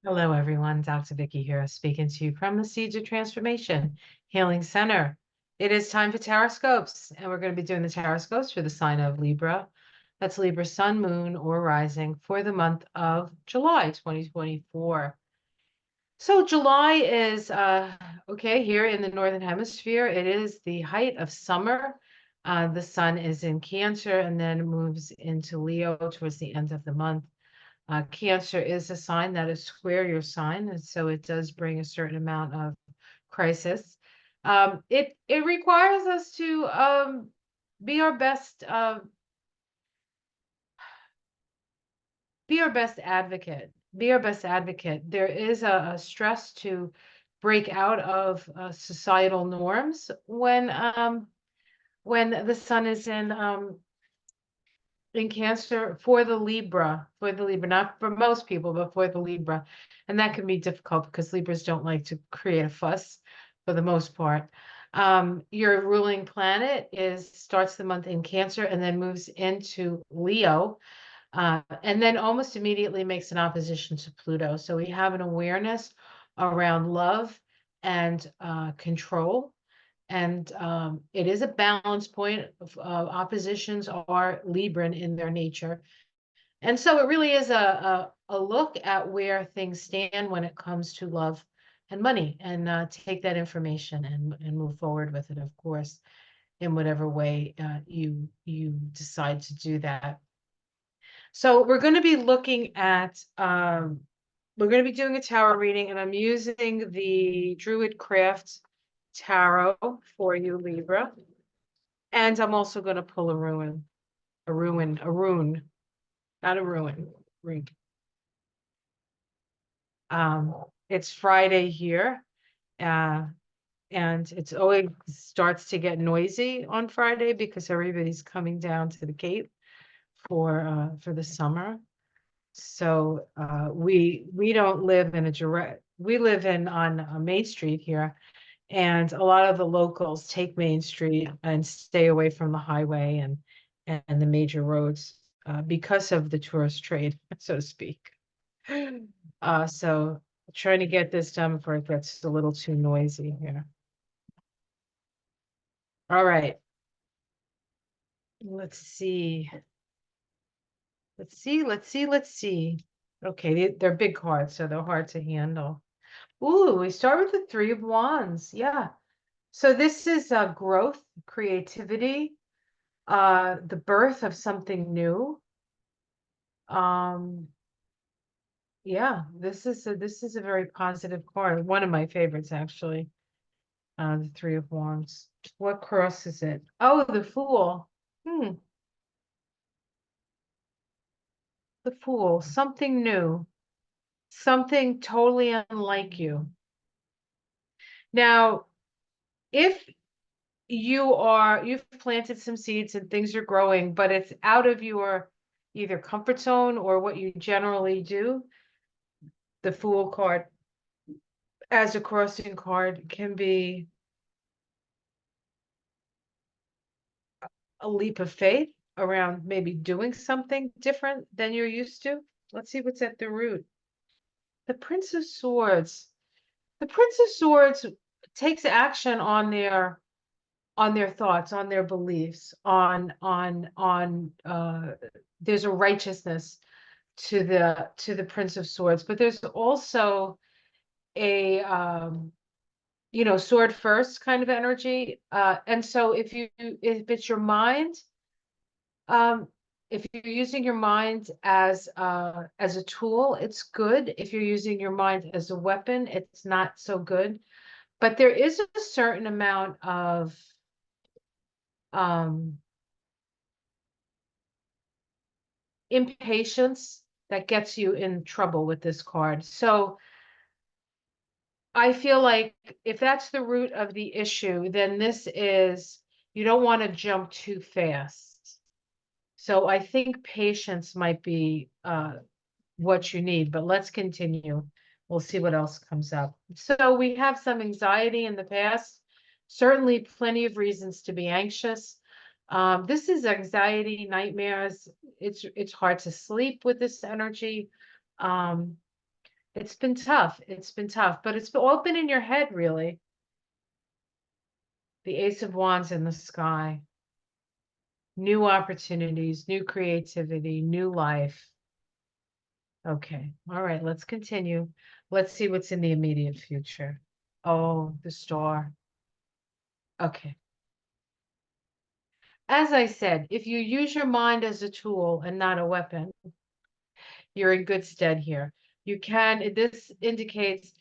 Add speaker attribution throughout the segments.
Speaker 1: Hello, everyone. Dr. Vicky here, speaking to you from the Seeds of Transformation Healing Center. It is time for Taroscopes, and we're going to be doing the Taroscopes for the sign of Libra. That's Libra Sun, Moon, or Rising for the month of July 2024. So July is, okay, here in the Northern Hemisphere, it is the height of summer. The sun is in Cancer and then moves into Leo towards the end of the month. Cancer is a sign that is square your sign, and so it does bring a certain amount of crisis. It requires us to be our best be our best advocate. Be our best advocate. There is a stress to break out of societal norms when the sun is in Cancer for the Libra, not for most people, but for the Libra. And that can be difficult because Libras don't like to create a fuss for the most part. Your ruling planet starts the month in Cancer and then moves into Leo, and then almost immediately makes an opposition to Pluto. So we have an awareness around love and control. And it is a balance point. Oppositions are Libran in their nature. And so it really is a look at where things stand when it comes to love and money, and take that information and move forward with it, of course, in whatever way you decide to do that. So we're going to be looking at, we're going to be doing a tarot reading, and I'm using the Druidcraft Tarot for you, Libra. And I'm also going to pull a rune, not a rune. It's Friday here, and it's always starts to get noisy on Friday because everybody's coming down to the Cape for the summer. So we don't live in we live on Main Street here, and a lot of the locals take Main Street and stay away from the highway and the major roads because of the tourist trade, so to speak. So trying to get this done before it gets a little too noisy here. All right. Let's see. Let's see. Okay, they're big cards, so they're hard to handle. Ooh, we start with the Three of Wands. Yeah. So this is growth, creativity, the birth of something new. Yeah, this is a very positive card. One of my favorites, actually. The Three of Wands. What cross is it? Oh, the Fool. Hmm. The Fool. Something new. Something totally unlike you. Now, if you've planted some seeds and things are growing, but it's out of your either comfort zone or what you generally do, the Fool card as a crossing card can be a leap of faith around maybe doing something different than you're used to. Let's see what's at the root. The Prince of Swords. The Prince of Swords takes action on their thoughts, on their beliefs, on there's a righteousness to the Prince of Swords, but there's also a sword first kind of energy. And so if it's your mind, if you're using your mind as a tool, it's good. If you're using your mind as a weapon, it's not so good. But there is a certain amount of impatience that gets you in trouble with this card. So I feel like if that's the root of the issue, then you don't want to jump too fast. So I think patience might be what you need, but let's continue. We'll see what else comes up. So we have some anxiety in the past, certainly plenty of reasons to be anxious. This is anxiety, nightmares. It's hard to sleep with this energy. It's been tough. It's been tough, but it's all been in your head, really. The Ace of Wands in the sky. New opportunities, new creativity, new life. Okay. All right. Let's continue. Let's see what's in the immediate future. Oh, the star. Okay. As I said, if you use your mind as a tool and not a weapon, you're in good stead here. You can, this indicates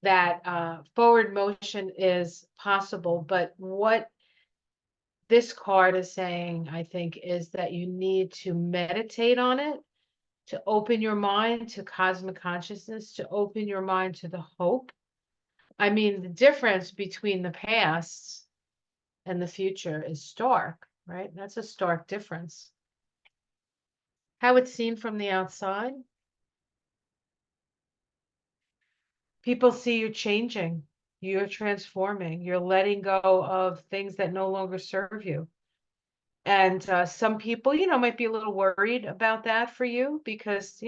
Speaker 1: that forward motion is possible, but what this card is saying, I think, is that you need to meditate on it, to open your mind to cosmic consciousness, to open your mind to the hope. I mean, the difference between the past and the future is stark, right? That's a stark difference. How it's seen from the outside, people see you changing, you're transforming, you're letting go of things that no longer serve you. And some people, might be a little worried about that for you because,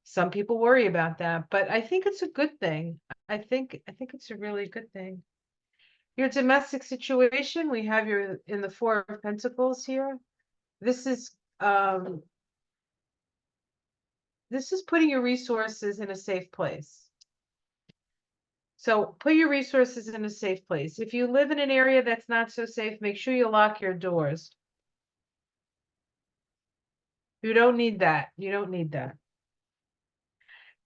Speaker 1: some people worry about that, but I think it's a good thing. I think it's a really good thing. Your domestic situation, we have your in the Four of Pentacles here. This is um this is putting your resources in a safe place. So put your resources in a safe place. If you live in an area that's not so safe, make sure you lock your doors. You don't need that. You don't need that.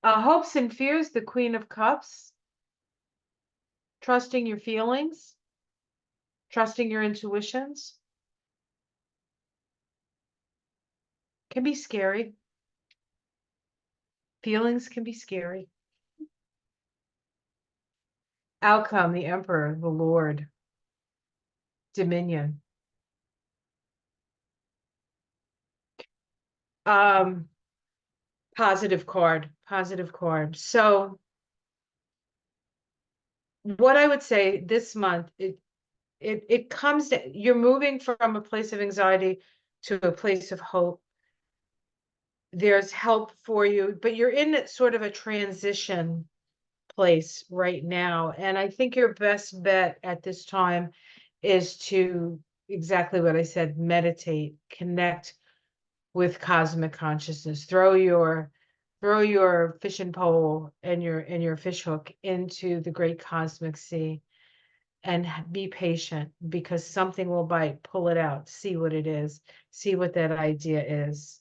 Speaker 1: Hopes and fears, the Queen of Cups. Trusting your feelings, trusting your intuitions can be scary. Feelings can be scary. Outcome, the Emperor, the Lord, Dominion. Um, positive card, positive card. So what I would say this month, it comes to, you're moving from a place of anxiety to a place of hope. There's help for you, but you're in sort of a transition place right now. And I think your best bet at this time is to, exactly what I said, meditate, connect with cosmic consciousness, throw your fishing pole and your fish hook into the great cosmic sea and be patient because something will bite. Pull it out, see what it is, see what that idea is.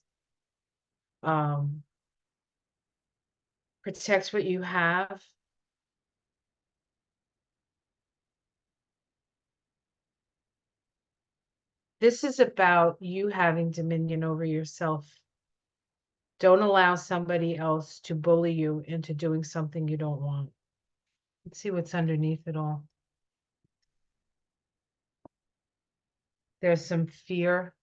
Speaker 1: Protect what you have. This is about you having dominion over yourself. Don't allow somebody else to bully you into doing something you don't want. Let's see what's underneath it all. There's some fear.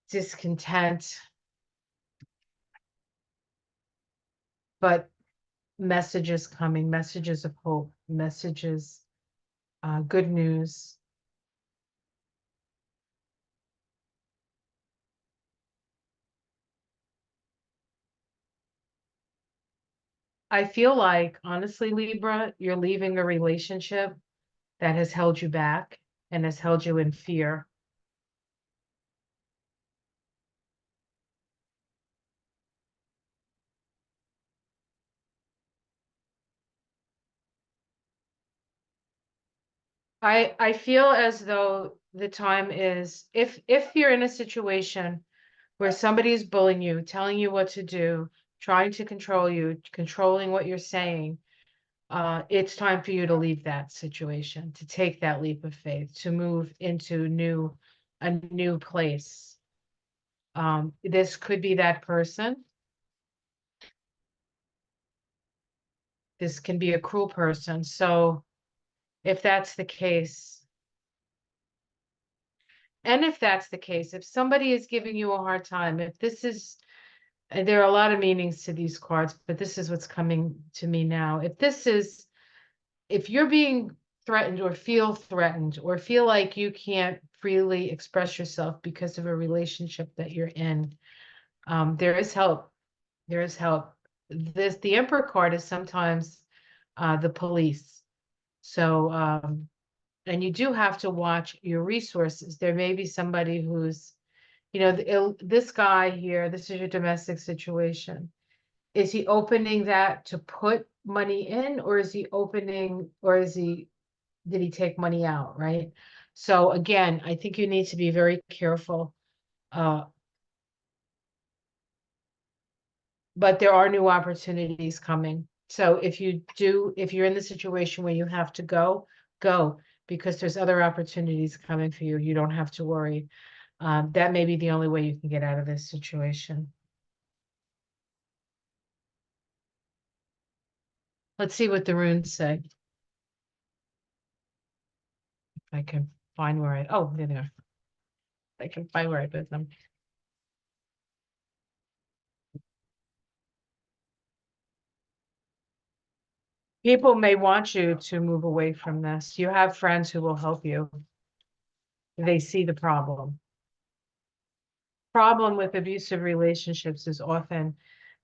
Speaker 1: Discontent, but messages coming, messages of hope, messages, good news. I feel like, honestly, Libra, you're leaving a relationship that has held you back and has held you in fear. I feel as though the time is, if you're in a situation where somebody is bullying you, telling you what to do, trying to control you, controlling what you're saying, it's time for you to leave that situation, to take that leap of faith, to move into a new place. This could be that person. This can be a cruel person. So if that's the case, and if that's the case, if somebody is giving you a hard time, if this is, and there are a lot of meanings to these cards, but this is what's coming to me now. If you're being threatened or feel like you can't freely express yourself because of a relationship that you're in, There is help. There is help. The Emperor card is sometimes the police. So, and you do have to watch your resources. There may be somebody who's, this guy here, this is your domestic situation. Is he opening that to put money in, or is he opening, or did he take money out, right? So again, I think you need to be very careful. Uh, but there are new opportunities coming. So if you're in the situation where you have to go, because there's other opportunities coming for you. You don't have to worry. That may be the only way you can get out of this situation. Let's see what the runes say. If I can find oh, there they are. I can find where I put them. People may want you to move away from this. You have friends who will help you. They see the problem. Problem with abusive relationships is often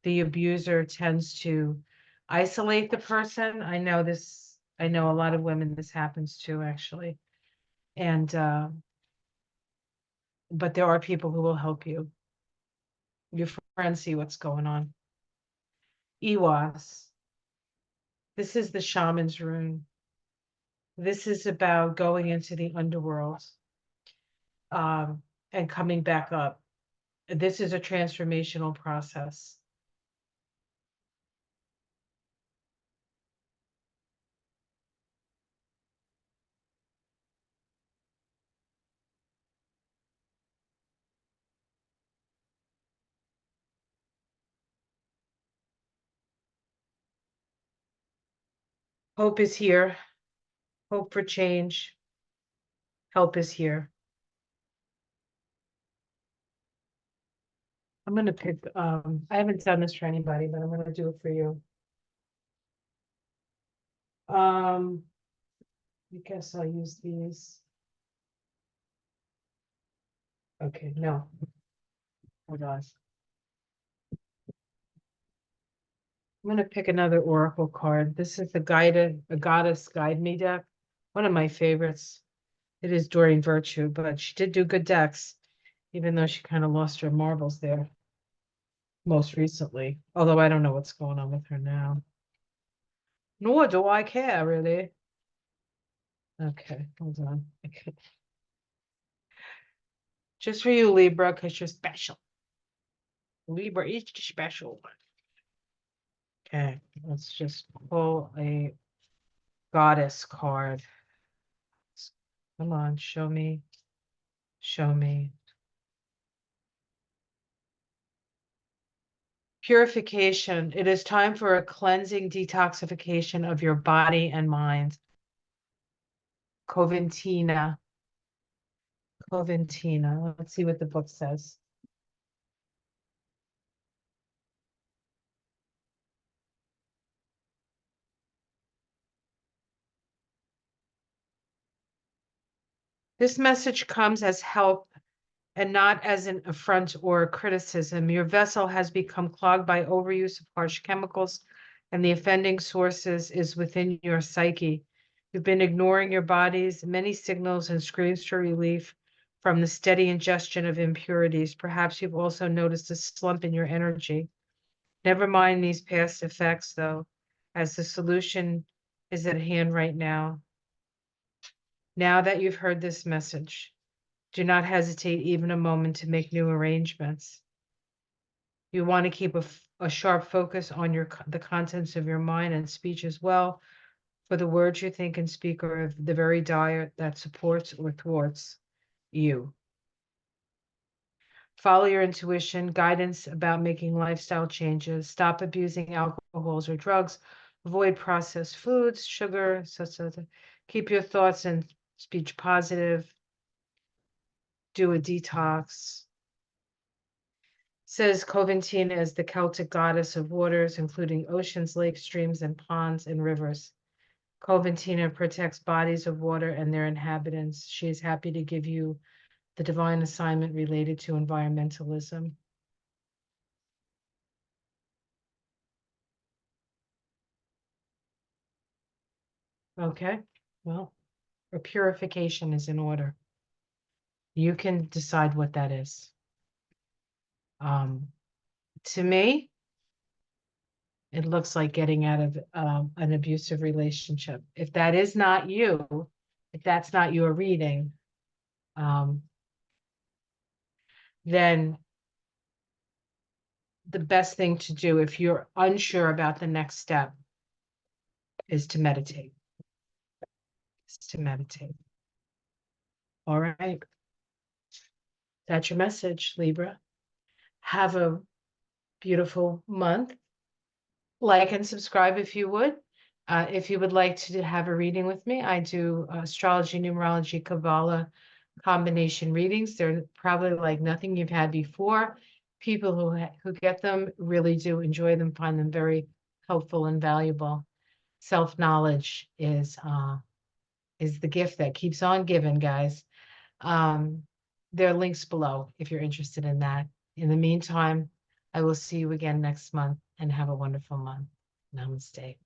Speaker 1: the abuser tends to isolate the person. I know a lot of women this happens to, actually. And but there are people who will help you. Your friends see what's going on. Iwas. This is the shaman's rune. This is about going into the underworld, and coming back up. This is a transformational process. Hope is here. Hope for change. Help is here. I'm going to pick, I haven't done this for anybody, but I'm going to do it for you. I guess I'll use these. Okay, no. Hold on. I'm going to pick another oracle card. This is a goddess guide me deck. One of my favorites. It is Doreen Virtue, but she did do good decks, even though she kind of lost her marbles there most recently. Although I don't know what's going on with her now. Nor do I care, really. Okay, hold on. Just for you, Libra, because you're special. Libra is special. Okay, let's just pull a goddess card. Come on, show me. Show me. Purification. It is time for a cleansing detoxification of your body and mind. Coventina. Coventina. Let's see what the book says. This message comes as help and not as an affront or a criticism. Your vessel has become clogged by overuse of harsh chemicals, and the offending sources is within your psyche. You've been ignoring your body's many signals and screams for relief from the steady ingestion of impurities. Perhaps you've also noticed a slump in your energy. Never mind these past effects, though, as the solution is at hand right now. Now that you've heard this message, do not hesitate even a moment to make new arrangements. You want to keep a sharp focus on the contents of your mind and speech as well, for the words you think and speak are of the very diet that supports or thwarts you. Follow your intuition, guidance about making lifestyle changes, stop abusing alcohols or drugs, avoid processed foods, sugar, keep your thoughts and speech positive, do a detox. Says Coventina is the Celtic goddess of waters, including oceans, lakes, streams, and ponds and rivers. Coventina protects bodies of water and their inhabitants. She is happy to give you the divine assignment related to environmentalism. Okay, well, a purification is in order. You can decide what that is. To me, it looks like getting out of an abusive relationship. If that is not you, if that's not your reading, um, then the best thing to do if you're unsure about the next step is to meditate. Is to meditate. All right. That's your message, Libra. Have a beautiful month. Like and subscribe if you would. If you would like to have a reading with me, I do astrology, numerology, Kabbalah combination readings. They're probably like nothing you've had before. People who get them really do enjoy them, find them very helpful and valuable. Self-knowledge is the gift that keeps on giving, guys. Um, there are links below if you're interested in that. In the meantime, I will see you again next month and have a wonderful month. Namaste.